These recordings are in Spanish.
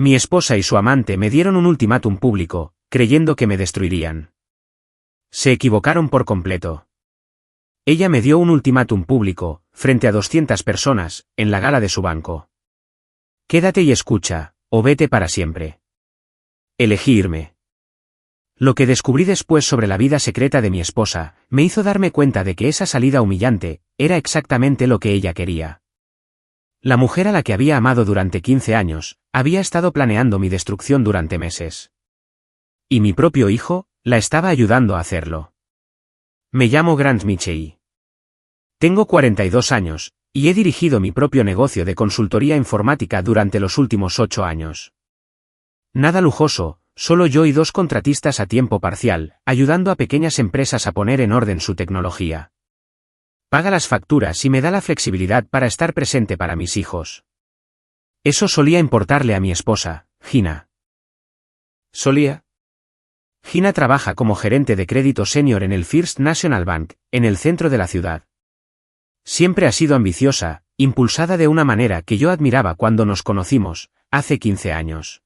Mi esposa y su amante me dieron un ultimátum público, creyendo que me destruirían. Se equivocaron por completo. Ella me dio un ultimátum público, frente a 200 personas, en la gala de su banco. Quédate y escucha, o vete para siempre. Elegí irme. Lo que descubrí después sobre la vida secreta de mi esposa, me hizo darme cuenta de que esa salida humillante, era exactamente lo que ella quería. La mujer a la que había amado durante 15 años, había estado planeando mi destrucción durante meses. Y mi propio hijo, la estaba ayudando a hacerlo. Me llamo Grant Mitchell. Tengo 42 años, y he dirigido mi propio negocio de consultoría informática durante los últimos 8 años. Nada lujoso, solo yo y 2 contratistas a tiempo parcial, ayudando a pequeñas empresas a poner en orden su tecnología. Paga las facturas y me da la flexibilidad para estar presente para mis hijos. Eso solía importarle a mi esposa, Gina. ¿Solía? Gina trabaja como gerente de crédito senior en el First National Bank, en el centro de la ciudad. Siempre ha sido ambiciosa, impulsada de una manera que yo admiraba cuando nos conocimos, hace 15 años.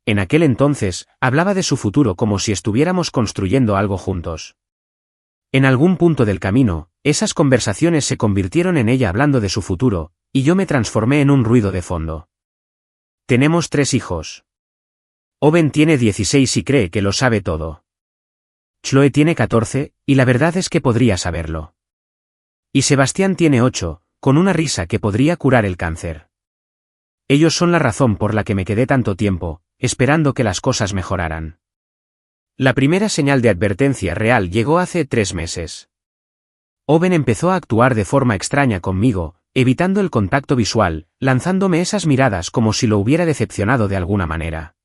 En aquel entonces, hablaba de su futuro como si estuviéramos construyendo algo juntos. En algún punto del camino, esas conversaciones se convirtieron en ella hablando de su futuro, y yo me transformé en un ruido de fondo. Tenemos 3 hijos. Owen tiene 16 y cree que lo sabe todo. Chloe tiene 14, y la verdad es que podría saberlo. Y Sebastián tiene 8, con una risa que podría curar el cáncer. Ellos son la razón por la que me quedé tanto tiempo, esperando que las cosas mejoraran. La primera señal de advertencia real llegó hace 3 meses. Owen empezó a actuar de forma extraña conmigo, evitando el contacto visual, lanzándome esas miradas como si lo hubiera decepcionado de alguna manera.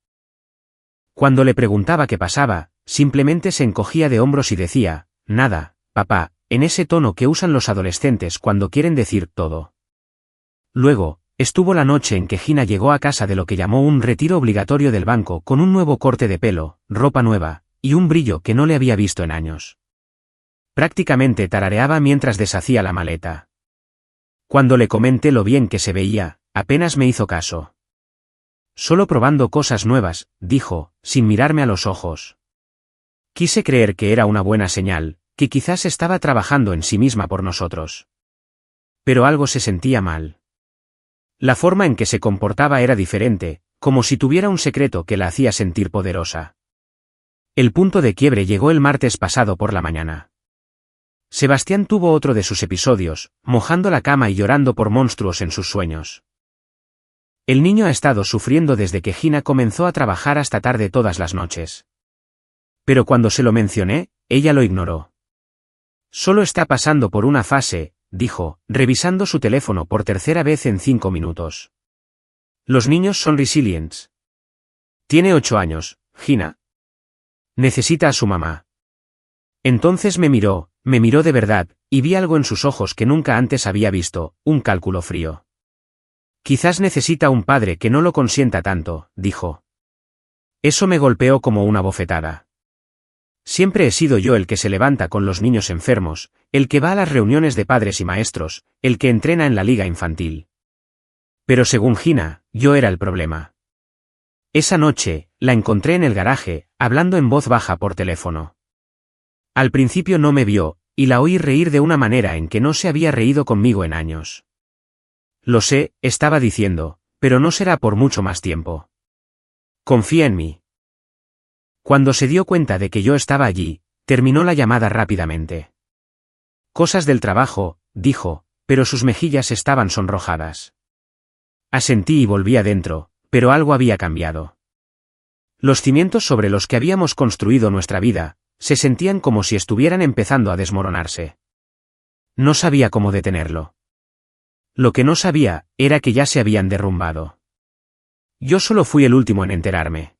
Cuando le preguntaba qué pasaba, simplemente se encogía de hombros y decía, nada, papá, en ese tono que usan los adolescentes cuando quieren decir todo. Luego, estuvo la noche en que Gina llegó a casa de lo que llamó un retiro obligatorio del banco con un nuevo corte de pelo, ropa nueva, y un brillo que no le había visto en años. Prácticamente tarareaba mientras deshacía la maleta. Cuando le comenté lo bien que se veía, apenas me hizo caso. Solo probando cosas nuevas, dijo, sin mirarme a los ojos. Quise creer que era una buena señal, que quizás estaba trabajando en sí misma por nosotros. Pero algo se sentía mal. La forma en que se comportaba era diferente, como si tuviera un secreto que la hacía sentir poderosa. El punto de quiebre llegó el martes pasado por la mañana. Sebastián tuvo otro de sus episodios, mojando la cama y llorando por monstruos en sus sueños. El niño ha estado sufriendo desde que Gina comenzó a trabajar hasta tarde todas las noches. Pero cuando se lo mencioné, ella lo ignoró. Solo está pasando por una fase, dijo, revisando su teléfono por tercera vez en 5 minutos. Los niños son resilientes. Tiene 8 años, Gina. Necesita a su mamá. Entonces me miró de verdad, y vi algo en sus ojos que nunca antes había visto, un cálculo frío. Quizás necesita un padre que no lo consienta tanto, dijo. Eso me golpeó como una bofetada. Siempre he sido yo el que se levanta con los niños enfermos, el que va a las reuniones de padres y maestros, el que entrena en la liga infantil. Pero según Gina, yo era el problema. Esa noche, la encontré en el garaje, hablando en voz baja por teléfono. Al principio no me vio, y la oí reír de una manera en que no se había reído conmigo en años. Lo sé, estaba diciendo, pero no será por mucho más tiempo. Confía en mí. Cuando se dio cuenta de que yo estaba allí, terminó la llamada rápidamente. Cosas del trabajo, dijo, pero sus mejillas estaban sonrojadas. Asentí y volví adentro, pero algo había cambiado. Los cimientos sobre los que habíamos construido nuestra vida, se sentían como si estuvieran empezando a desmoronarse. No sabía cómo detenerlo. Lo que no sabía, era que ya se habían derrumbado. Yo solo fui el último en enterarme.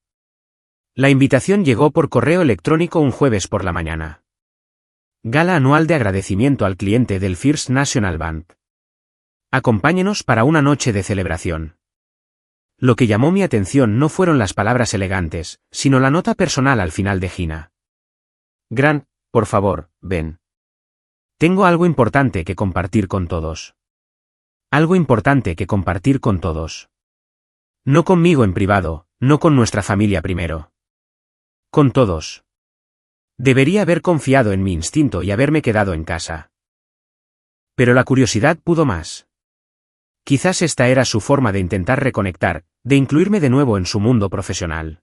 La invitación llegó por correo electrónico un jueves por la mañana. Gala anual de agradecimiento al cliente del First National Bank. Acompáñenos para una noche de celebración. Lo que llamó mi atención no fueron las palabras elegantes, sino la nota personal al final de Gina. Grant, por favor, ven. Tengo algo importante que compartir con todos. Algo importante que compartir con todos. No conmigo en privado, no con nuestra familia primero. Con todos. Debería haber confiado en mi instinto y haberme quedado en casa. Pero la curiosidad pudo más. Quizás esta era su forma de intentar reconectar, de incluirme de nuevo en su mundo profesional.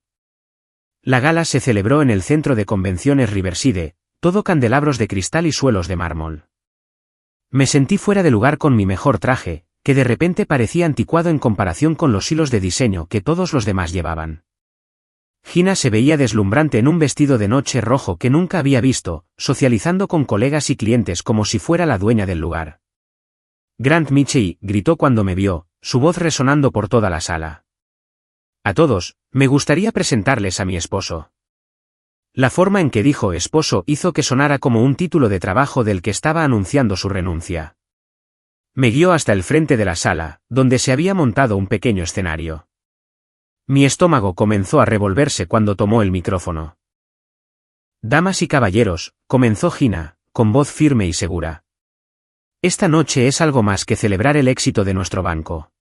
La gala se celebró en el centro de convenciones Riverside, todo candelabros de cristal y suelos de mármol. Me sentí fuera de lugar con mi mejor traje, que de repente parecía anticuado en comparación con los hilos de diseño que todos los demás llevaban. Gina se veía deslumbrante en un vestido de noche rojo que nunca había visto, socializando con colegas y clientes como si fuera la dueña del lugar. Grant Mitchell gritó cuando me vio, su voz resonando por toda la sala. A todos, me gustaría presentarles a mi esposo. La forma en que dijo esposo hizo que sonara como un título de trabajo del que estaba anunciando su renuncia. Me guió hasta el frente de la sala, donde se había montado un pequeño escenario. Mi estómago comenzó a revolverse cuando tomó el micrófono. Damas y caballeros, comenzó Gina, con voz firme y segura. Esta noche es algo más que celebrar el éxito de nuestro banco.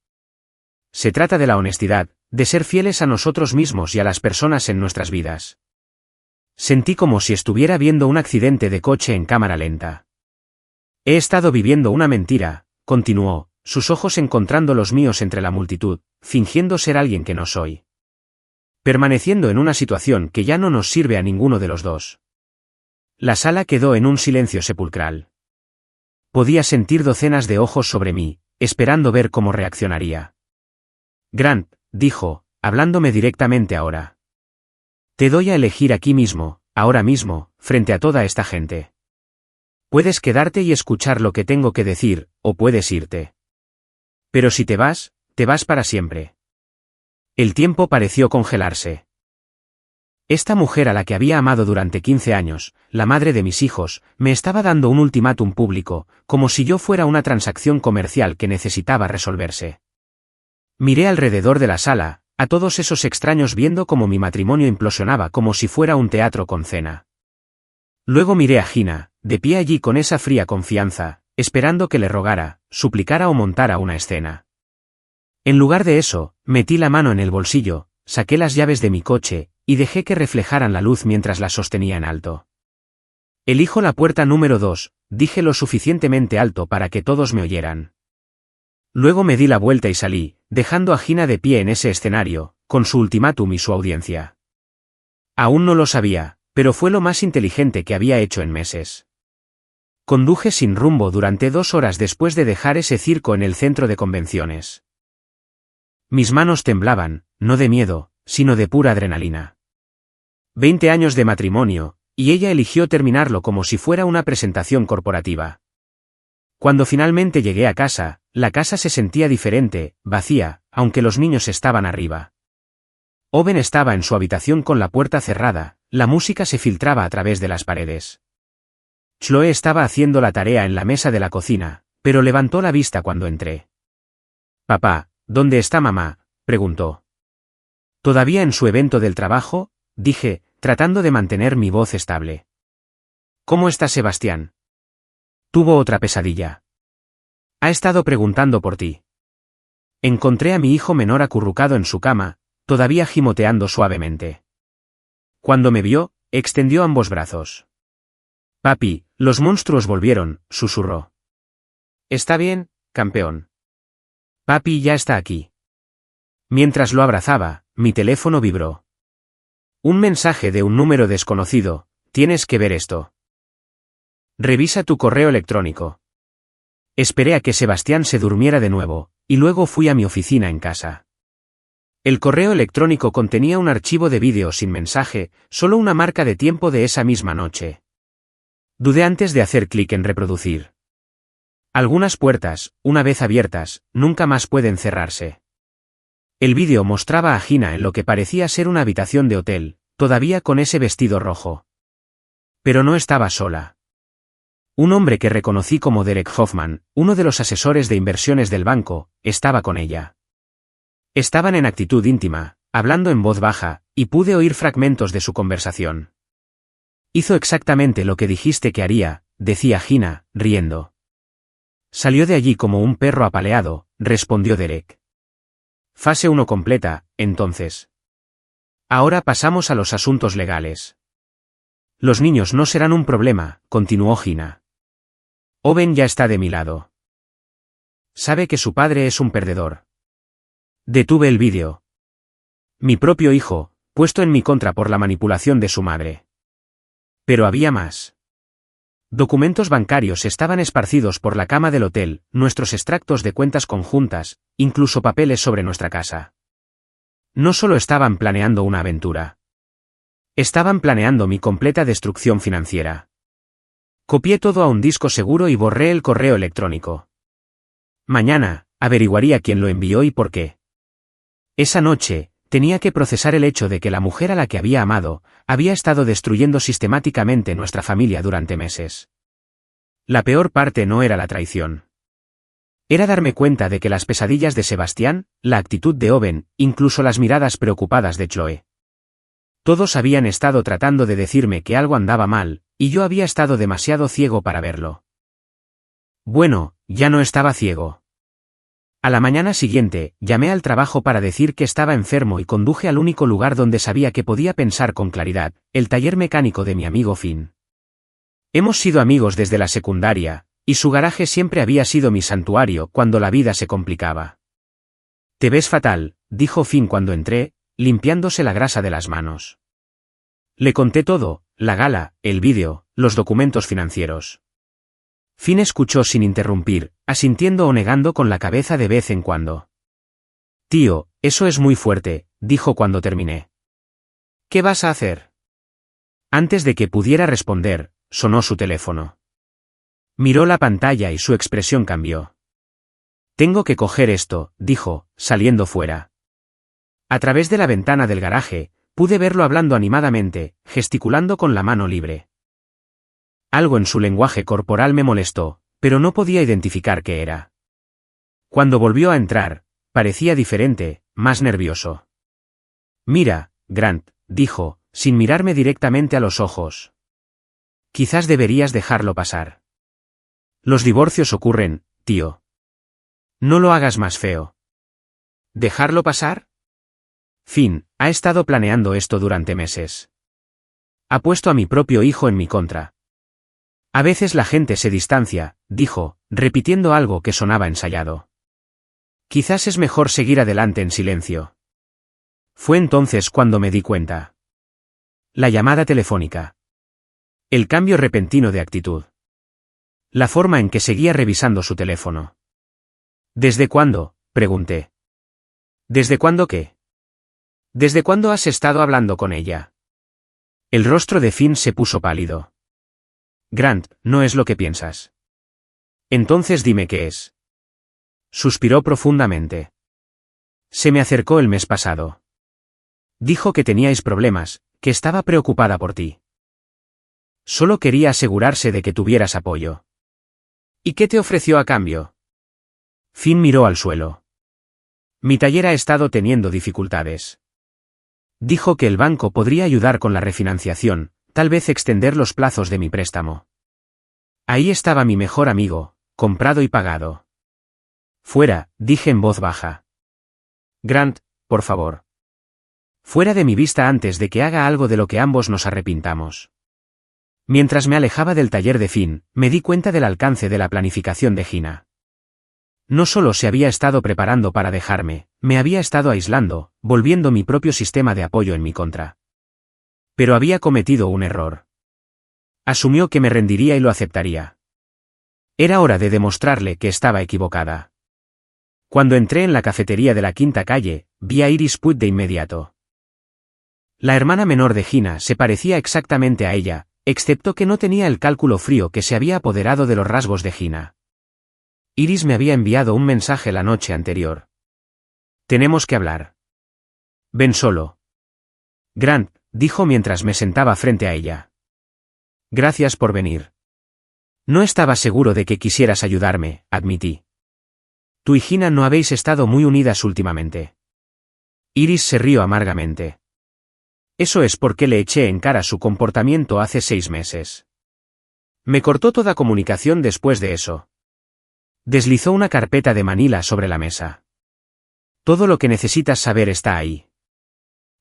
Se trata de la honestidad, de ser fieles a nosotros mismos y a las personas en nuestras vidas. Sentí como si estuviera viendo un accidente de coche en cámara lenta. He estado viviendo una mentira, continuó, sus ojos encontrando los míos entre la multitud, fingiendo ser alguien que no soy. Permaneciendo en una situación que ya no nos sirve a ninguno de los dos. La sala quedó en un silencio sepulcral. Podía sentir docenas de ojos sobre mí, esperando ver cómo reaccionaría. Grant, dijo, hablándome directamente ahora. Te doy a elegir aquí mismo, ahora mismo, frente a toda esta gente. Puedes quedarte y escuchar lo que tengo que decir, o puedes irte. Pero si te vas para siempre. El tiempo pareció congelarse. Esta mujer a la que había amado durante 15 años, la madre de mis hijos, me estaba dando un ultimátum público, como si yo fuera una transacción comercial que necesitaba resolverse. Miré alrededor de la sala, a todos esos extraños viendo cómo mi matrimonio implosionaba como si fuera un teatro con cena. Luego miré a Gina, de pie allí con esa fría confianza, esperando que le rogara, suplicara o montara una escena. En lugar de eso, metí la mano en el bolsillo, saqué las llaves de mi coche, y dejé que reflejaran la luz mientras la sostenía en alto. Elijo la puerta número 2, dije lo suficientemente alto para que todos me oyeran. Luego me di la vuelta y salí, dejando a Gina de pie en ese escenario, con su ultimátum y su audiencia. Aún no lo sabía, pero fue lo más inteligente que había hecho en meses. Conduje sin rumbo durante 2 horas después de dejar ese circo en el centro de convenciones. Mis manos temblaban, no de miedo, sino de pura adrenalina. 20 años de matrimonio, y ella eligió terminarlo como si fuera una presentación corporativa. Cuando finalmente llegué a casa, la casa se sentía diferente, vacía, aunque los niños estaban arriba. Owen estaba en su habitación con la puerta cerrada, la música se filtraba a través de las paredes. Chloe estaba haciendo la tarea en la mesa de la cocina, pero levantó la vista cuando entré. «Papá, ¿dónde está mamá?», preguntó. «Todavía en su evento del trabajo», dije, tratando de mantener mi voz estable. «¿Cómo está Sebastián?» «Tuvo otra pesadilla. Ha estado preguntando por ti». Encontré a mi hijo menor acurrucado en su cama, todavía gimoteando suavemente. Cuando me vio, extendió ambos brazos. «Papi, los monstruos volvieron», susurró. «Está bien, campeón. Papi ya está aquí». Mientras lo abrazaba, mi teléfono vibró. Un mensaje de un número desconocido: «Tienes que ver esto. Revisa tu correo electrónico». Esperé a que Sebastián se durmiera de nuevo, y luego fui a mi oficina en casa. El correo electrónico contenía un archivo de vídeo sin mensaje, solo una marca de tiempo de esa misma noche. Dudé antes de hacer clic en reproducir. Algunas puertas, una vez abiertas, nunca más pueden cerrarse. El vídeo mostraba a Gina en lo que parecía ser una habitación de hotel, todavía con ese vestido rojo. Pero no estaba sola. Un hombre que reconocí como Derek Hoffman, uno de los asesores de inversiones del banco, estaba con ella. Estaban en actitud íntima, hablando en voz baja, y pude oír fragmentos de su conversación. «Hizo exactamente lo que dijiste que haría», decía Gina, riendo. «Salió de allí como un perro apaleado», respondió Derek. Fase 1 completa, entonces. Ahora pasamos a los asuntos legales. Los niños no serán un problema, continuó Gina. Owen ya está de mi lado. Sabe que su padre es un perdedor. Detuve el vídeo. Mi propio hijo, puesto en mi contra por la manipulación de su madre. Pero había más. Documentos bancarios estaban esparcidos por la cama del hotel, nuestros extractos de cuentas conjuntas, incluso papeles sobre nuestra casa. No solo estaban planeando una aventura. Estaban planeando mi completa destrucción financiera. Copié todo a un disco seguro y borré el correo electrónico. Mañana, averiguaría quién lo envió y por qué. Esa noche, tenía que procesar el hecho de que la mujer a la que había amado, había estado destruyendo sistemáticamente nuestra familia durante meses. La peor parte no era la traición. Era darme cuenta de que las pesadillas de Sebastián, la actitud de Owen, incluso las miradas preocupadas de Chloe. Todos habían estado tratando de decirme que algo andaba mal, y yo había estado demasiado ciego para verlo. Bueno, ya no estaba ciego. A la mañana siguiente, llamé al trabajo para decir que estaba enfermo y conduje al único lugar donde sabía que podía pensar con claridad, el taller mecánico de mi amigo Finn. Hemos sido amigos desde la secundaria, y su garaje siempre había sido mi santuario cuando la vida se complicaba. Te ves fatal, dijo Finn cuando entré, limpiándose la grasa de las manos. Le conté todo, la gala, el vídeo, los documentos financieros. Finn escuchó sin interrumpir, asintiendo o negando con la cabeza de vez en cuando. Tío, eso es muy fuerte, dijo cuando terminé. ¿Qué vas a hacer? Antes de que pudiera responder, sonó su teléfono. Miró la pantalla y su expresión cambió. Tengo que coger esto, dijo, saliendo fuera. A través de la ventana del garaje, pude verlo hablando animadamente, gesticulando con la mano libre. Algo en su lenguaje corporal me molestó, pero no podía identificar qué era. Cuando volvió a entrar, parecía diferente, más nervioso. Mira, Grant, dijo, sin mirarme directamente a los ojos. Quizás deberías dejarlo pasar. Los divorcios ocurren, tío. No lo hagas más feo. ¿Dejarlo pasar? Finn, ha estado planeando esto durante meses. Ha puesto a mi propio hijo en mi contra. A veces la gente se distancia, dijo, repitiendo algo que sonaba ensayado. Quizás es mejor seguir adelante en silencio. Fue entonces cuando me di cuenta. La llamada telefónica. El cambio repentino de actitud. La forma en que seguía revisando su teléfono. ¿Desde cuándo?, pregunté. ¿Desde cuándo qué? ¿Desde cuándo has estado hablando con ella? El rostro de Finn se puso pálido. Grant, no es lo que piensas. Entonces dime qué es. Suspiró profundamente. Se me acercó el mes pasado. Dijo que teníais problemas, que estaba preocupada por ti. Solo quería asegurarse de que tuvieras apoyo. ¿Y qué te ofreció a cambio? Finn miró al suelo. Mi taller ha estado teniendo dificultades. Dijo que el banco podría ayudar con la refinanciación, tal vez extender los plazos de mi préstamo. Ahí estaba mi mejor amigo, comprado y pagado. Fuera, dije en voz baja. Grant, por favor. Fuera de mi vista antes de que haga algo de lo que ambos nos arrepintamos. Mientras me alejaba del taller de Finn, me di cuenta del alcance de la planificación de Gina. No solo se había estado preparando para dejarme, me había estado aislando, volviendo mi propio sistema de apoyo en mi contra. Pero había cometido un error. Asumió que me rendiría y lo aceptaría. Era hora de demostrarle que estaba equivocada. Cuando entré en la cafetería de la Quinta Calle, vi a Iris Puig de inmediato. La hermana menor de Gina se parecía exactamente a ella, excepto que no tenía el cálculo frío que se había apoderado de los rasgos de Gina. Iris me había enviado un mensaje la noche anterior. Tenemos que hablar. Ven solo. Grant, dijo mientras me sentaba frente a ella. Gracias por venir. No estaba seguro de que quisieras ayudarme, admití. Tú y Gina no habéis estado muy unidas últimamente. Iris se rió amargamente. Eso es porque le eché en cara su comportamiento hace 6 meses. Me cortó toda comunicación después de eso. Deslizó una carpeta de manila sobre la mesa. Todo lo que necesitas saber está ahí.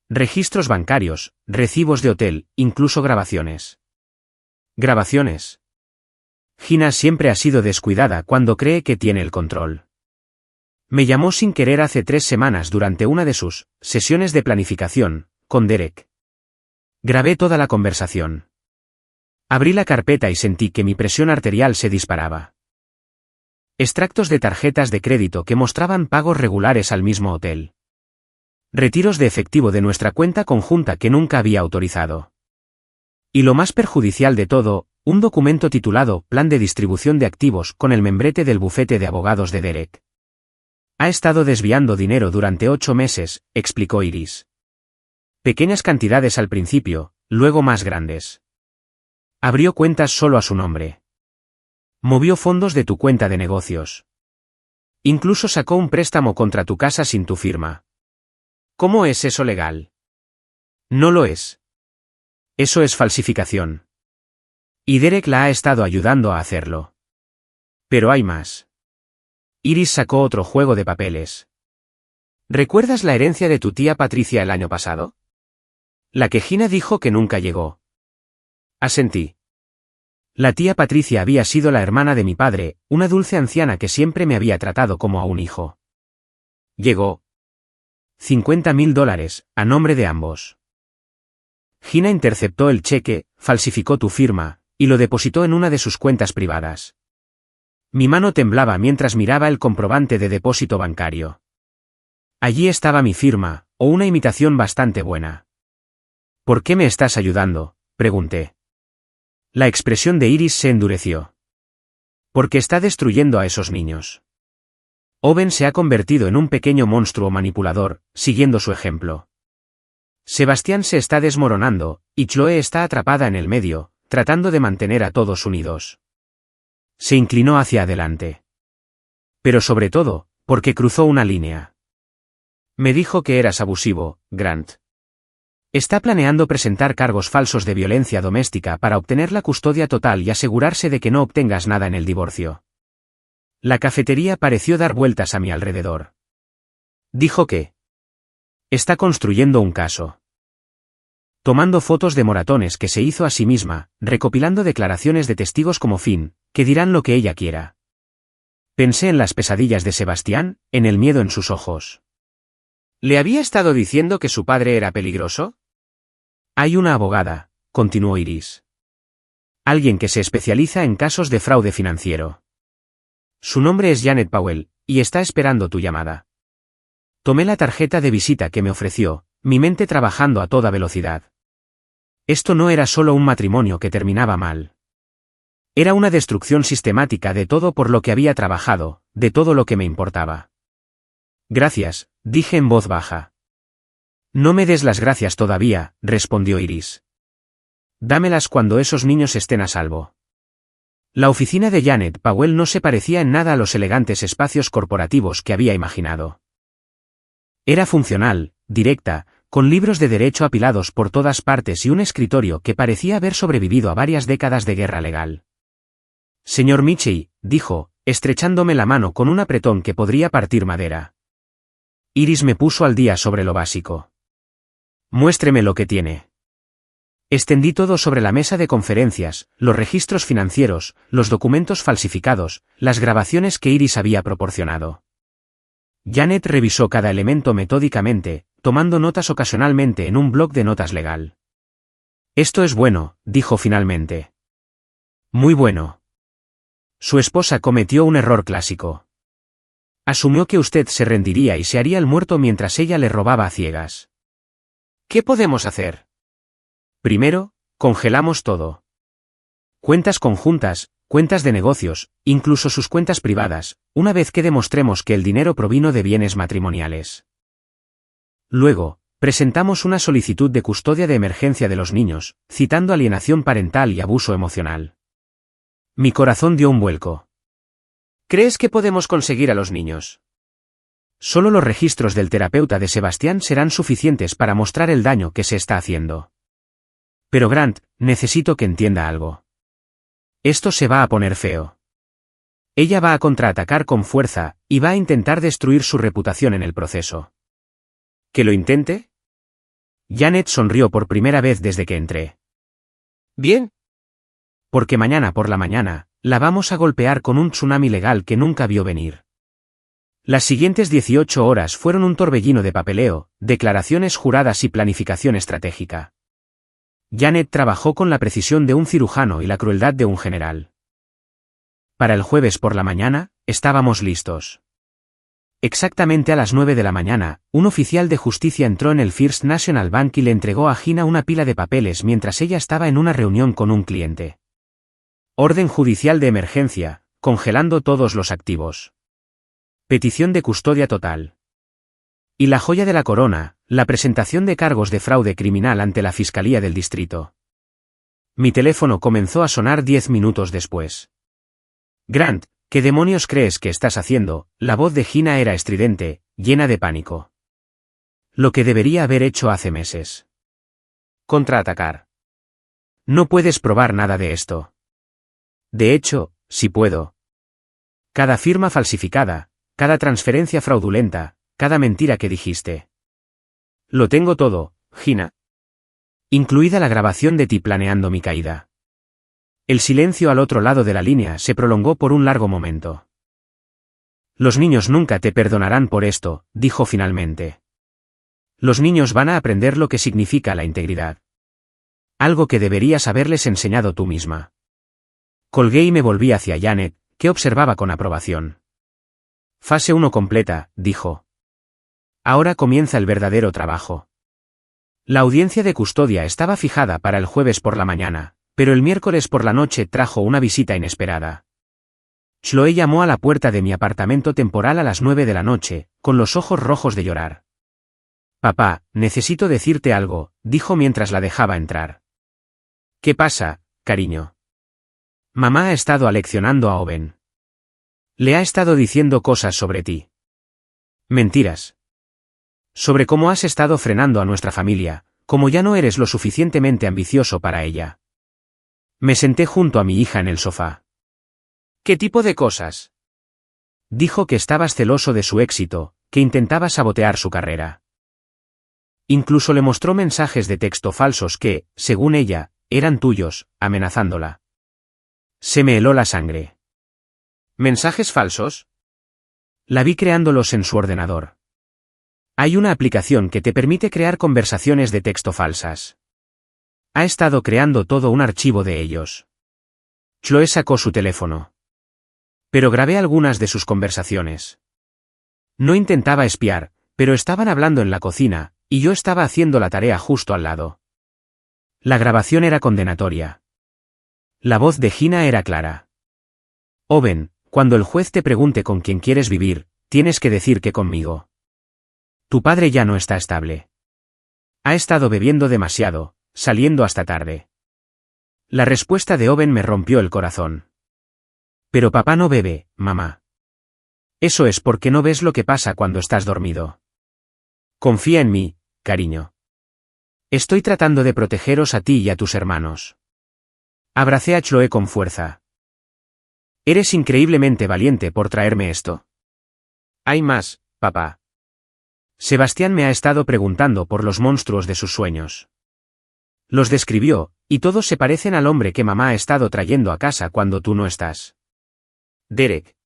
Registros bancarios, recibos de hotel, incluso grabaciones. ¿Grabaciones? Gina siempre ha sido descuidada cuando cree que tiene el control. Me llamó sin querer hace 3 semanas durante una de sus sesiones de planificación, con Derek. Grabé toda la conversación. Abrí la carpeta y sentí que mi presión arterial se disparaba. Extractos de tarjetas de crédito que mostraban pagos regulares al mismo hotel. Retiros de efectivo de nuestra cuenta conjunta que nunca había autorizado. Y lo más perjudicial de todo, un documento titulado Plan de distribución de activos con el membrete del bufete de abogados de Derek. Ha estado desviando dinero durante 8 meses, explicó Iris. Pequeñas cantidades al principio, luego más grandes. Abrió cuentas solo a su nombre. Movió fondos de tu cuenta de negocios. Incluso sacó un préstamo contra tu casa sin tu firma. ¿Cómo es eso legal? No lo es. Eso es falsificación. Y Derek la ha estado ayudando a hacerlo. Pero hay más. Iris sacó otro juego de papeles. ¿Recuerdas la herencia de tu tía Patricia el año pasado? La que Gina dijo que nunca llegó. Asentí. La tía Patricia había sido la hermana de mi padre, una dulce anciana que siempre me había tratado como a un hijo. Llegó. $50.000, a nombre de ambos. Gina interceptó el cheque, falsificó tu firma, y lo depositó en una de sus cuentas privadas. Mi mano temblaba mientras miraba el comprobante de depósito bancario. Allí estaba mi firma, o una imitación bastante buena. ¿Por qué me estás ayudando?, pregunté. La expresión de Iris se endureció. Porque está destruyendo a esos niños. Owen se ha convertido en un pequeño monstruo manipulador, siguiendo su ejemplo. Sebastián se está desmoronando, y Chloe está atrapada en el medio, tratando de mantener a todos unidos. Se inclinó hacia adelante. Pero sobre todo, porque cruzó una línea. Me dijo que eras abusivo, Grant. Está planeando presentar cargos falsos de violencia doméstica para obtener la custodia total y asegurarse de que no obtengas nada en el divorcio. La cafetería pareció dar vueltas a mi alrededor. Dijo que está construyendo un caso. Tomando fotos de moratones que se hizo a sí misma, recopilando declaraciones de testigos como Finn, que dirán lo que ella quiera. Pensé en las pesadillas de Sebastián, en el miedo en sus ojos. ¿Le había estado diciendo que su padre era peligroso? Hay una abogada, continuó Iris. Alguien que se especializa en casos de fraude financiero. Su nombre es Janet Powell, y está esperando tu llamada. Tomé la tarjeta de visita que me ofreció, mi mente trabajando a toda velocidad. Esto no era solo un matrimonio que terminaba mal. Era una destrucción sistemática de todo por lo que había trabajado, de todo lo que me importaba. Gracias, dije en voz baja. No me des las gracias todavía, respondió Iris. Dámelas cuando esos niños estén a salvo. La oficina de Janet Powell no se parecía en nada a los elegantes espacios corporativos que había imaginado. Era funcional, directa, con libros de derecho apilados por todas partes y un escritorio que parecía haber sobrevivido a varias décadas de guerra legal. Señor Mitchell, dijo, estrechándome la mano con un apretón que podría partir madera. Iris me puso al día sobre lo básico. Muéstreme lo que tiene. Extendí todo sobre la mesa de conferencias, los registros financieros, los documentos falsificados, las grabaciones que Iris había proporcionado. Janet revisó cada elemento metódicamente, tomando notas ocasionalmente en un bloc de notas legal. Esto es bueno, dijo finalmente. Muy bueno. Su esposa cometió un error clásico. Asumió que usted se rendiría y se haría el muerto mientras ella le robaba a ciegas. ¿Qué podemos hacer? Primero, congelamos todo. Cuentas conjuntas, cuentas de negocios, incluso sus cuentas privadas, una vez que demostremos que el dinero provino de bienes matrimoniales. Luego, presentamos una solicitud de custodia de emergencia de los niños, citando alienación parental y abuso emocional. Mi corazón dio un vuelco. ¿Crees que podemos conseguir a los niños? Solo los registros del terapeuta de Sebastián serán suficientes para mostrar el daño que se está haciendo. Pero Grant, necesito que entienda algo. Esto se va a poner feo. Ella va a contraatacar con fuerza, y va a intentar destruir su reputación en el proceso. ¿Que lo intente? Janet sonrió por primera vez desde que entré. Bien. Porque mañana por la mañana, la vamos a golpear con un tsunami legal que nunca vio venir. Las siguientes 18 horas fueron un torbellino de papeleo, declaraciones juradas y planificación estratégica. Janet trabajó con la precisión de un cirujano y la crueldad de un general. Para el jueves por la mañana, estábamos listos. Exactamente a las 9 de la mañana, un oficial de justicia entró en el First National Bank y le entregó a Gina una pila de papeles mientras ella estaba en una reunión con un cliente. Orden judicial de emergencia, congelando todos los activos. Petición de custodia total. Y la joya de la corona, la presentación de cargos de fraude criminal ante la Fiscalía del Distrito. Mi teléfono comenzó a sonar 10 minutos después. Grant, ¿qué demonios crees que estás haciendo? La voz de Gina era estridente, llena de pánico. Lo que debería haber hecho hace meses. Contraatacar. No puedes probar nada de esto. De hecho, sí puedo. Cada firma falsificada, cada transferencia fraudulenta, cada mentira que dijiste. Lo tengo todo, Gina. Incluida la grabación de ti planeando mi caída. El silencio al otro lado de la línea se prolongó por un largo momento. Los niños nunca te perdonarán por esto, dijo finalmente. Los niños van a aprender lo que significa la integridad. Algo que deberías haberles enseñado tú misma. Colgué y me volví hacia Janet, que observaba con aprobación. Fase 1 completa, dijo. Ahora comienza el verdadero trabajo. La audiencia de custodia estaba fijada para el jueves por la mañana, pero el miércoles por la noche trajo una visita inesperada. Chloe llamó a la puerta de mi apartamento temporal a las 9 de la noche, con los ojos rojos de llorar. Papá, necesito decirte algo, dijo mientras la dejaba entrar. ¿Qué pasa, cariño? Mamá ha estado aleccionando a Owen. Le ha estado diciendo cosas sobre ti. Mentiras. Sobre cómo has estado frenando a nuestra familia, como ya no eres lo suficientemente ambicioso para ella. Me senté junto a mi hija en el sofá. ¿Qué tipo de cosas? Dijo que estabas celoso de su éxito, que intentaba sabotear su carrera. Incluso le mostró mensajes de texto falsos que, según ella, eran tuyos, amenazándola. Se me heló la sangre. ¿Mensajes falsos? La vi creándolos en su ordenador. Hay una aplicación que te permite crear conversaciones de texto falsas. Ha estado creando todo un archivo de ellos. Chloe sacó su teléfono. Pero grabé algunas de sus conversaciones. No intentaba espiar, pero estaban hablando en la cocina, y yo estaba haciendo la tarea justo al lado. La grabación era condenatoria. La voz de Gina era clara. Owen, cuando el juez te pregunte con quién quieres vivir, tienes que decir que conmigo. Tu padre ya no está estable. Ha estado bebiendo demasiado, saliendo hasta tarde. La respuesta de Owen me rompió el corazón. Pero papá no bebe, mamá. Eso es porque no ves lo que pasa cuando estás dormido. Confía en mí, cariño. Estoy tratando de protegeros a ti y a tus hermanos. Abracé a Chloe con fuerza. Eres increíblemente valiente por traerme esto. Hay más, papá. Sebastián me ha estado preguntando por los monstruos de sus sueños. Los describió, y todos se parecen al hombre que mamá ha estado trayendo a casa cuando tú no estás. Derek.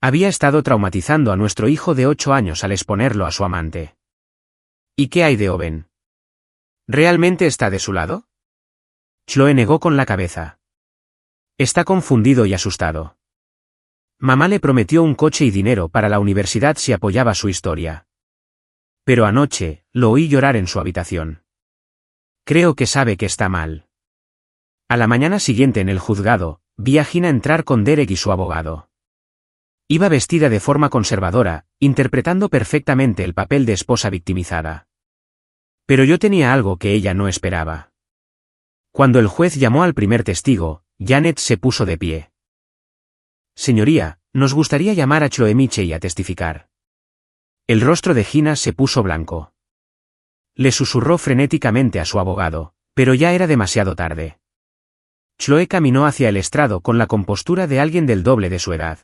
Había estado traumatizando a nuestro hijo de 8 años al exponerlo a su amante. ¿Y qué hay de Owen? ¿Realmente está de su lado? Chloe negó con la cabeza. Está confundido y asustado. Mamá le prometió un coche y dinero para la universidad si apoyaba su historia. Pero anoche, lo oí llorar en su habitación. Creo que sabe que está mal. A la mañana siguiente en el juzgado, vi a Gina entrar con Derek y su abogado. Iba vestida de forma conservadora, interpretando perfectamente el papel de esposa victimizada. Pero yo tenía algo que ella no esperaba. Cuando el juez llamó al primer testigo, Janet se puso de pie. Señoría, nos gustaría llamar a Chloe Michey a testificar. El rostro de Gina se puso blanco. Le susurró frenéticamente a su abogado, pero ya era demasiado tarde. Chloe caminó hacia el estrado con la compostura de alguien del doble de su edad.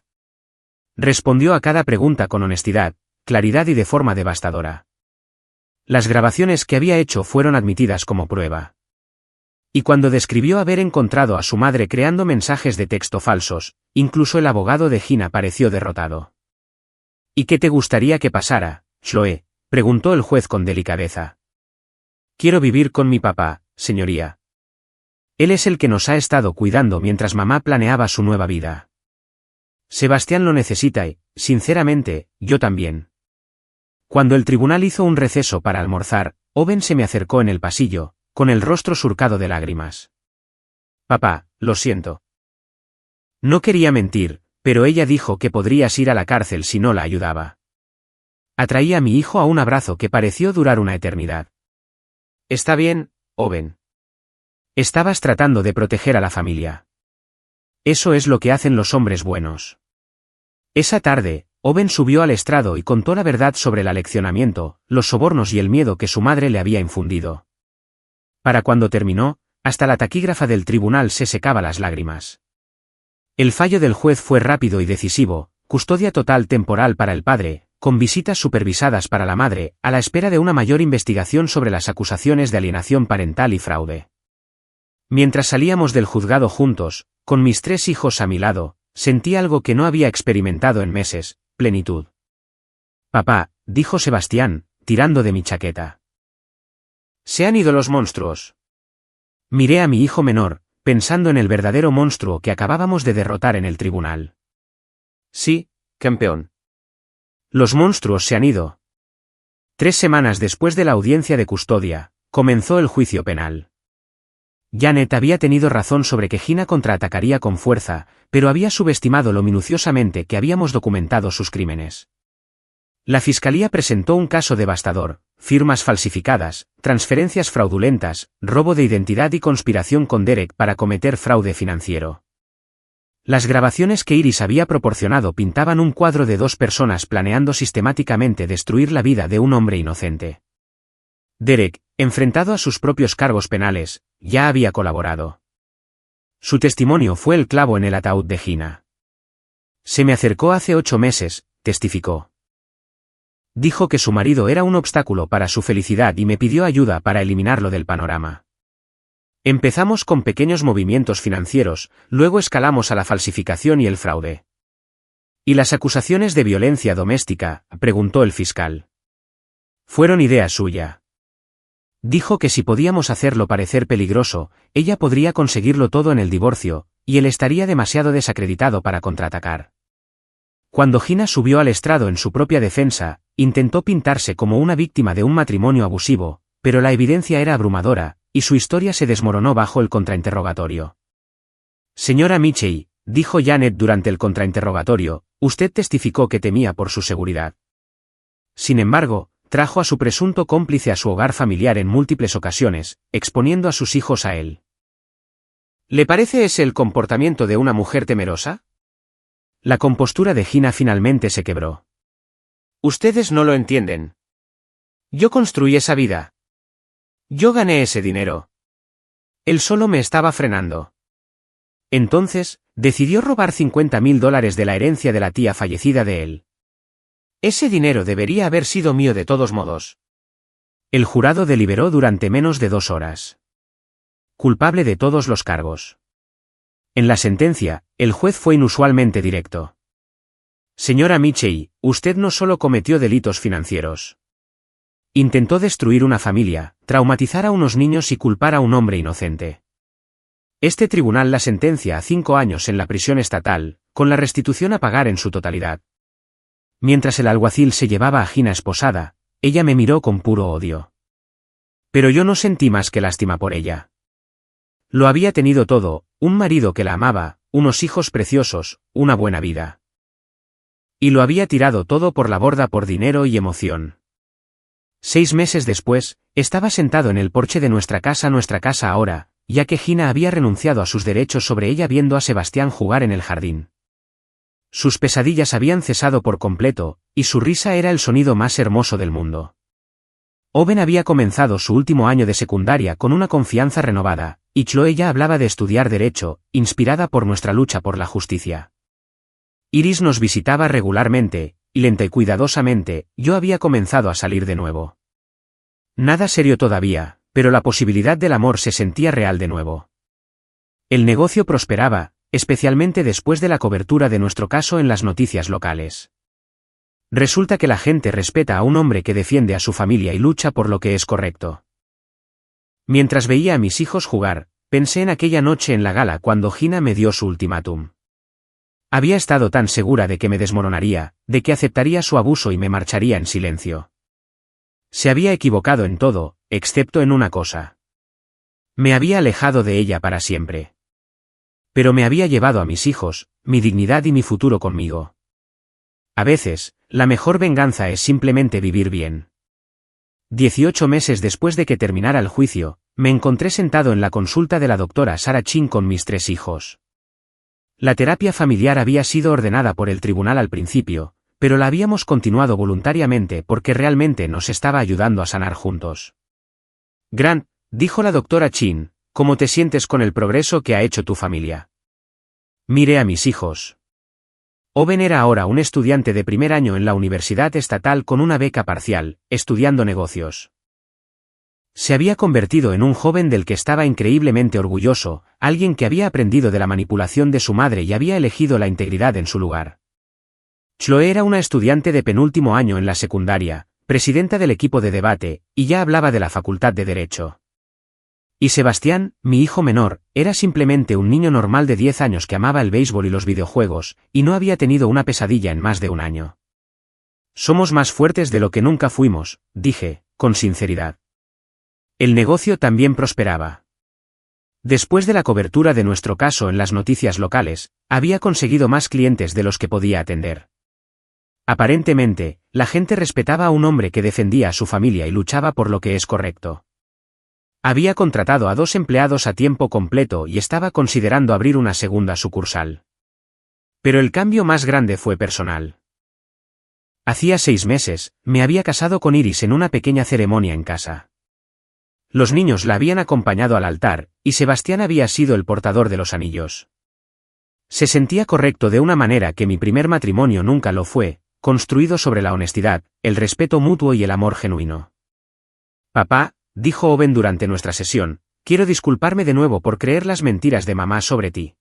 Respondió a cada pregunta con honestidad, claridad y de forma devastadora. Las grabaciones que había hecho fueron admitidas como prueba. Y cuando describió haber encontrado a su madre creando mensajes de texto falsos, incluso el abogado de Gina pareció derrotado. ¿Y qué te gustaría que pasara, Chloe?, preguntó el juez con delicadeza. Quiero vivir con mi papá, señoría. Él es el que nos ha estado cuidando mientras mamá planeaba su nueva vida. Sebastián lo necesita y, sinceramente, yo también. Cuando el tribunal hizo un receso para almorzar, Owen se me acercó en el pasillo, con el rostro surcado de lágrimas. Papá, lo siento. No quería mentir, pero ella dijo que podrías ir a la cárcel si no la ayudaba. Atraí a mi hijo a un abrazo que pareció durar una eternidad. Está bien, Owen. Estabas tratando de proteger a la familia. Eso es lo que hacen los hombres buenos. Esa tarde, Owen subió al estrado y contó la verdad sobre el aleccionamiento, los sobornos y el miedo que su madre le había infundido. Para cuando terminó, hasta la taquígrafa del tribunal se secaba las lágrimas. El fallo del juez fue rápido y decisivo, custodia total temporal para el padre, con visitas supervisadas para la madre, a la espera de una mayor investigación sobre las acusaciones de alienación parental y fraude. Mientras salíamos del juzgado juntos, con mis 3 hijos a mi lado, sentí algo que no había experimentado en meses: plenitud. Papá, dijo Sebastián, tirando de mi chaqueta. ¿Se han ido los monstruos? Miré a mi hijo menor, pensando en el verdadero monstruo que acabábamos de derrotar en el tribunal. Sí, campeón. Los monstruos se han ido. 3 semanas después de la audiencia de custodia, comenzó el juicio penal. Janet había tenido razón sobre que Gina contraatacaría con fuerza, pero había subestimado lo minuciosamente que habíamos documentado sus crímenes. La fiscalía presentó un caso devastador: firmas falsificadas, transferencias fraudulentas, robo de identidad y conspiración con Derek para cometer fraude financiero. Las grabaciones que Iris había proporcionado pintaban un cuadro de 2 personas planeando sistemáticamente destruir la vida de un hombre inocente. Derek, enfrentado a sus propios cargos penales, ya había colaborado. Su testimonio fue el clavo en el ataúd de Gina. Se me acercó hace 8 meses, testificó. Dijo que su marido era un obstáculo para su felicidad y me pidió ayuda para eliminarlo del panorama. Empezamos con pequeños movimientos financieros, luego escalamos a la falsificación y el fraude. ¿Y las acusaciones de violencia doméstica?, preguntó el fiscal. Fueron idea suya. Dijo que si podíamos hacerlo parecer peligroso, ella podría conseguirlo todo en el divorcio, y él estaría demasiado desacreditado para contraatacar. Cuando Gina subió al estrado en su propia defensa, intentó pintarse como una víctima de un matrimonio abusivo, pero la evidencia era abrumadora, y su historia se desmoronó bajo el contrainterrogatorio. Señora Mitchell, dijo Janet durante el contrainterrogatorio, usted testificó que temía por su seguridad. Sin embargo, trajo a su presunto cómplice a su hogar familiar en múltiples ocasiones, exponiendo a sus hijos a él. ¿Le parece ese el comportamiento de una mujer temerosa? La compostura de Gina finalmente se quebró. Ustedes no lo entienden. Yo construí esa vida. Yo gané ese dinero. Él solo me estaba frenando. Entonces, decidió robar $50.000 de la herencia de la tía fallecida de él. Ese dinero debería haber sido mío de todos modos. El jurado deliberó durante menos de 2 horas. Culpable de todos los cargos. En la sentencia, el juez fue inusualmente directo. Señora Mitchell, usted no solo cometió delitos financieros. Intentó destruir una familia, traumatizar a unos niños y culpar a un hombre inocente. Este tribunal la sentencia a 5 años en la prisión estatal, con la restitución a pagar en su totalidad. Mientras el alguacil se llevaba a Gina esposada, ella me miró con puro odio. Pero yo no sentí más que lástima por ella. Lo había tenido todo: un marido que la amaba, unos hijos preciosos, una buena vida. Y lo había tirado todo por la borda por dinero y emoción. 6 meses después, estaba sentado en el porche de nuestra casa ahora, ya que Gina había renunciado a sus derechos sobre ella viendo a Sebastián jugar en el jardín. Sus pesadillas habían cesado por completo, y su risa era el sonido más hermoso del mundo. Owen había comenzado su último año de secundaria con una confianza renovada, y Chloe ya hablaba de estudiar Derecho, inspirada por nuestra lucha por la justicia. Iris nos visitaba regularmente, y lenta y cuidadosamente, yo había comenzado a salir de nuevo. Nada serio todavía, pero la posibilidad del amor se sentía real de nuevo. El negocio prosperaba, especialmente después de la cobertura de nuestro caso en las noticias locales. Resulta que la gente respeta a un hombre que defiende a su familia y lucha por lo que es correcto. Mientras veía a mis hijos jugar, pensé en aquella noche en la gala cuando Gina me dio su ultimátum. Había estado tan segura de que me desmoronaría, de que aceptaría su abuso y me marcharía en silencio. Se había equivocado en todo, excepto en una cosa. Me había alejado de ella para siempre. Pero me había llevado a mis hijos, mi dignidad y mi futuro conmigo. A veces, la mejor venganza es simplemente vivir bien. 18 meses después de que terminara el juicio, me encontré sentado en la consulta de la doctora Sarah Chin con mis 3 hijos. La terapia familiar había sido ordenada por el tribunal al principio, pero la habíamos continuado voluntariamente porque realmente nos estaba ayudando a sanar juntos. Grant, dijo la doctora Chin, ¿cómo te sientes con el progreso que ha hecho tu familia? Miré a mis hijos. Owen era ahora un estudiante de primer año en la universidad estatal con una beca parcial, estudiando negocios. Se había convertido en un joven del que estaba increíblemente orgulloso, alguien que había aprendido de la manipulación de su madre y había elegido la integridad en su lugar. Chloe era una estudiante de penúltimo año en la secundaria, presidenta del equipo de debate, y ya hablaba de la facultad de Derecho. Y Sebastián, mi hijo menor, era simplemente un niño normal de 10 años que amaba el béisbol y los videojuegos, y no había tenido una pesadilla en más de un año. Somos más fuertes de lo que nunca fuimos, dije, con sinceridad. El negocio también prosperaba. Después de la cobertura de nuestro caso en las noticias locales, había conseguido más clientes de los que podía atender. Aparentemente, la gente respetaba a un hombre que defendía a su familia y luchaba por lo que es correcto. Había contratado a 2 empleados a tiempo completo y estaba considerando abrir una segunda sucursal. Pero el cambio más grande fue personal. Hacía 6 meses, me había casado con Iris en una pequeña ceremonia en casa. Los niños la habían acompañado al altar, y Sebastián había sido el portador de los anillos. Se sentía correcto de una manera que mi primer matrimonio nunca lo fue, construido sobre la honestidad, el respeto mutuo y el amor genuino. Papá, dijo Owen durante nuestra sesión, quiero disculparme de nuevo por creer las mentiras de mamá sobre ti.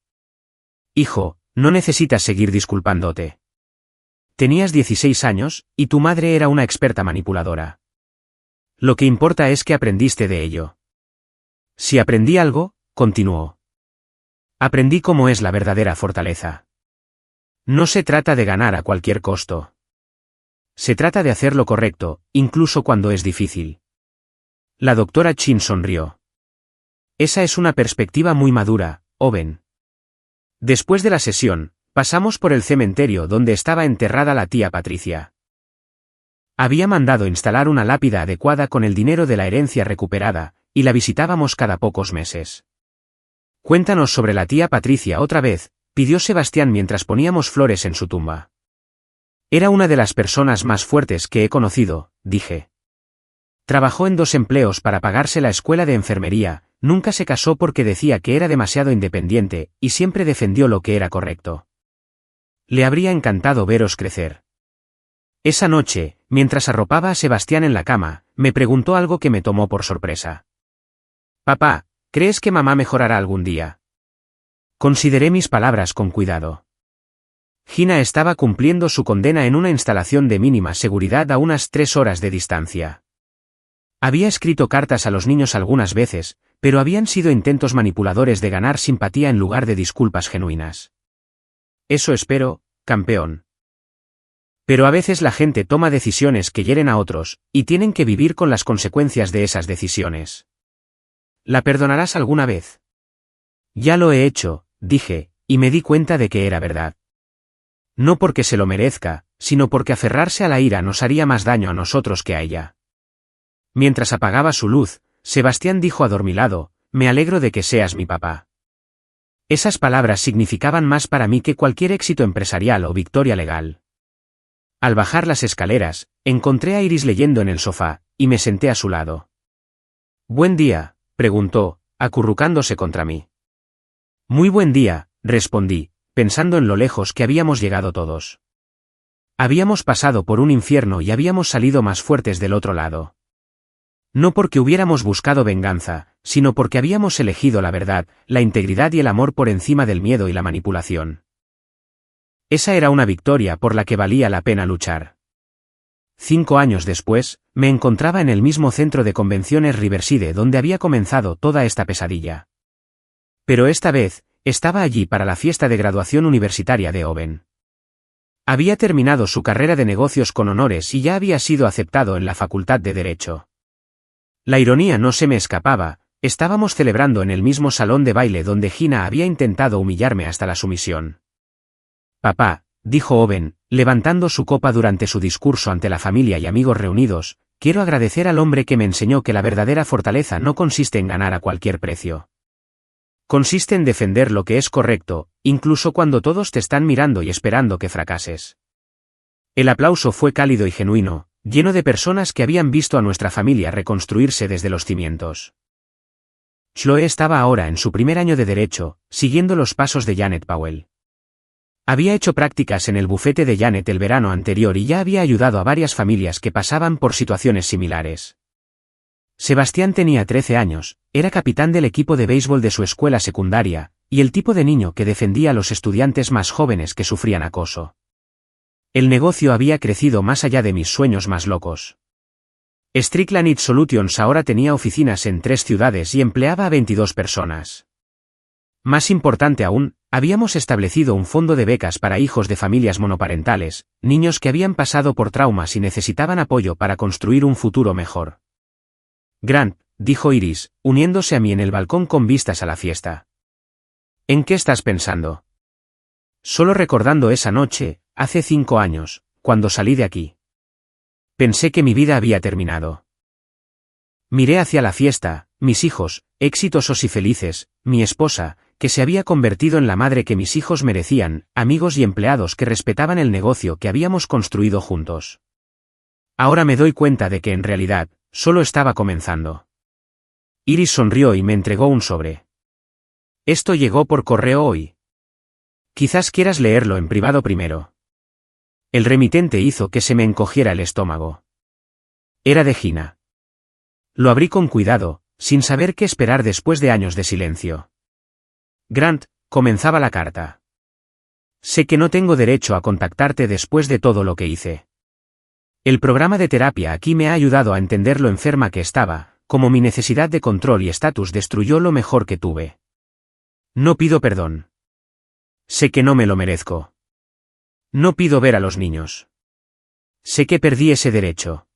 Hijo, no necesitas seguir disculpándote. Tenías 16 años, y tu madre era una experta manipuladora. Lo que importa es que aprendiste de ello. Si aprendí algo, continuó. Aprendí cómo es la verdadera fortaleza. No se trata de ganar a cualquier costo. Se trata de hacer lo correcto, incluso cuando es difícil. La doctora Chin sonrió. Esa es una perspectiva muy madura, Owen. Después de la sesión, pasamos por el cementerio donde estaba enterrada la tía Patricia. Había mandado instalar una lápida adecuada con el dinero de la herencia recuperada, y la visitábamos cada pocos meses. Cuéntanos sobre la tía Patricia otra vez, pidió Sebastián mientras poníamos flores en su tumba. Era una de las personas más fuertes que he conocido, dije. Trabajó en 2 empleos para pagarse la escuela de enfermería, nunca se casó porque decía que era demasiado independiente, y siempre defendió lo que era correcto. Le habría encantado veros crecer. Esa noche, mientras arropaba a Sebastián en la cama, me preguntó algo que me tomó por sorpresa. Papá, ¿crees que mamá mejorará algún día? Consideré mis palabras con cuidado. Gina estaba cumpliendo su condena en una instalación de mínima seguridad a unas 3 horas de distancia. Había escrito cartas a los niños algunas veces, pero habían sido intentos manipuladores de ganar simpatía en lugar de disculpas genuinas. Eso espero, campeón. Pero a veces la gente toma decisiones que hieren a otros, y tienen que vivir con las consecuencias de esas decisiones. ¿La perdonarás alguna vez? Ya lo he hecho, dije, y me di cuenta de que era verdad. No porque se lo merezca, sino porque aferrarse a la ira nos haría más daño a nosotros que a ella. Mientras apagaba su luz, Sebastián dijo adormilado, me alegro de que seas mi papá. Esas palabras significaban más para mí que cualquier éxito empresarial o victoria legal. Al bajar las escaleras, encontré a Iris leyendo en el sofá, y me senté a su lado. «Buen día», preguntó, acurrucándose contra mí. «Muy buen día», respondí, pensando en lo lejos que habíamos llegado todos. Habíamos pasado por un infierno y habíamos salido más fuertes del otro lado. No porque hubiéramos buscado venganza, sino porque habíamos elegido la verdad, la integridad y el amor por encima del miedo y la manipulación. Esa era una victoria por la que valía la pena luchar. 5 años después, me encontraba en el mismo centro de convenciones Riverside donde había comenzado toda esta pesadilla. Pero esta vez, estaba allí para la fiesta de graduación universitaria de Owen. Había terminado su carrera de negocios con honores y ya había sido aceptado en la Facultad de Derecho. La ironía no se me escapaba, estábamos celebrando en el mismo salón de baile donde Gina había intentado humillarme hasta la sumisión. «Papá», dijo Owen, levantando su copa durante su discurso ante la familia y amigos reunidos, «quiero agradecer al hombre que me enseñó que la verdadera fortaleza no consiste en ganar a cualquier precio. Consiste en defender lo que es correcto, incluso cuando todos te están mirando y esperando que fracases». El aplauso fue cálido y genuino, lleno de personas que habían visto a nuestra familia reconstruirse desde los cimientos. Chloe estaba ahora en su primer año de Derecho, siguiendo los pasos de Janet Powell. Había hecho prácticas en el bufete de Janet el verano anterior y ya había ayudado a varias familias que pasaban por situaciones similares. Sebastián tenía 13 años, era capitán del equipo de béisbol de su escuela secundaria, y el tipo de niño que defendía a los estudiantes más jóvenes que sufrían acoso. El negocio había crecido más allá de mis sueños más locos. Strickland It Solutions ahora tenía oficinas en 3 ciudades y empleaba a 22 personas. Más importante aún, habíamos establecido un fondo de becas para hijos de familias monoparentales, niños que habían pasado por traumas y necesitaban apoyo para construir un futuro mejor. «Grant», dijo Iris, uniéndose a mí en el balcón con vistas a la fiesta. «¿En qué estás pensando?» «Solo recordando esa noche, hace 5 años, cuando salí de aquí. Pensé que mi vida había terminado. Miré hacia la fiesta, mis hijos, exitosos y felices, mi esposa, que se había convertido en la madre que mis hijos merecían, amigos y empleados que respetaban el negocio que habíamos construido juntos. Ahora me doy cuenta de que en realidad, solo estaba comenzando». Iris sonrió y me entregó un sobre. «Esto llegó por correo hoy. Quizás quieras leerlo en privado primero». El remitente hizo que se me encogiera el estómago. Era de Gina. Lo abrí con cuidado, sin saber qué esperar después de años de silencio. «Grant», comenzaba la carta. «Sé que no tengo derecho a contactarte después de todo lo que hice. El programa de terapia aquí me ha ayudado a entender lo enferma que estaba, como mi necesidad de control y estatus destruyó lo mejor que tuve. No pido perdón. Sé que no me lo merezco. No pido ver a los niños. Sé que perdí ese derecho.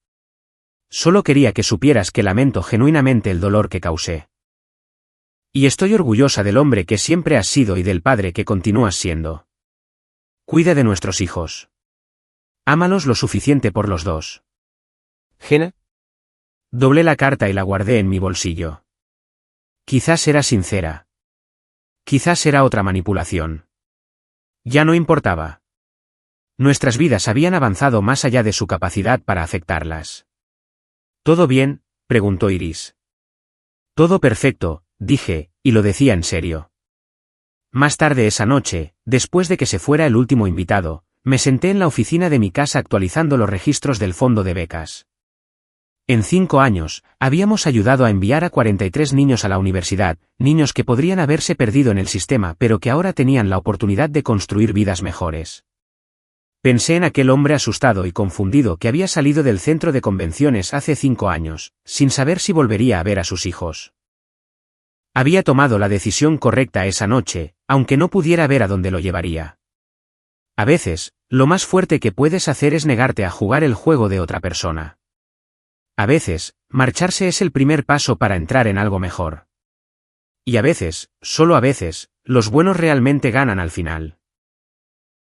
Solo quería que supieras que lamento genuinamente el dolor que causé. Y estoy orgullosa del hombre que siempre has sido y del padre que continúas siendo. Cuida de nuestros hijos. Ámalos lo suficiente por los dos». «Gina». Doblé la carta y la guardé en mi bolsillo. Quizás era sincera. Quizás era otra manipulación. Ya no importaba. Nuestras vidas habían avanzado más allá de su capacidad para afectarlas. «¿Todo bien?», preguntó Iris. «Todo perfecto», dije, y lo decía en serio. Más tarde esa noche, después de que se fuera el último invitado, me senté en la oficina de mi casa actualizando los registros del fondo de becas. En 5 años, habíamos ayudado a enviar a 43 niños a la universidad, niños que podrían haberse perdido en el sistema pero que ahora tenían la oportunidad de construir vidas mejores. Pensé en aquel hombre asustado y confundido que había salido del centro de convenciones hace 5 años, sin saber si volvería a ver a sus hijos. Había tomado la decisión correcta esa noche, aunque no pudiera ver a dónde lo llevaría. A veces, lo más fuerte que puedes hacer es negarte a jugar el juego de otra persona. A veces, marcharse es el primer paso para entrar en algo mejor. Y a veces, solo a veces, los buenos realmente ganan al final.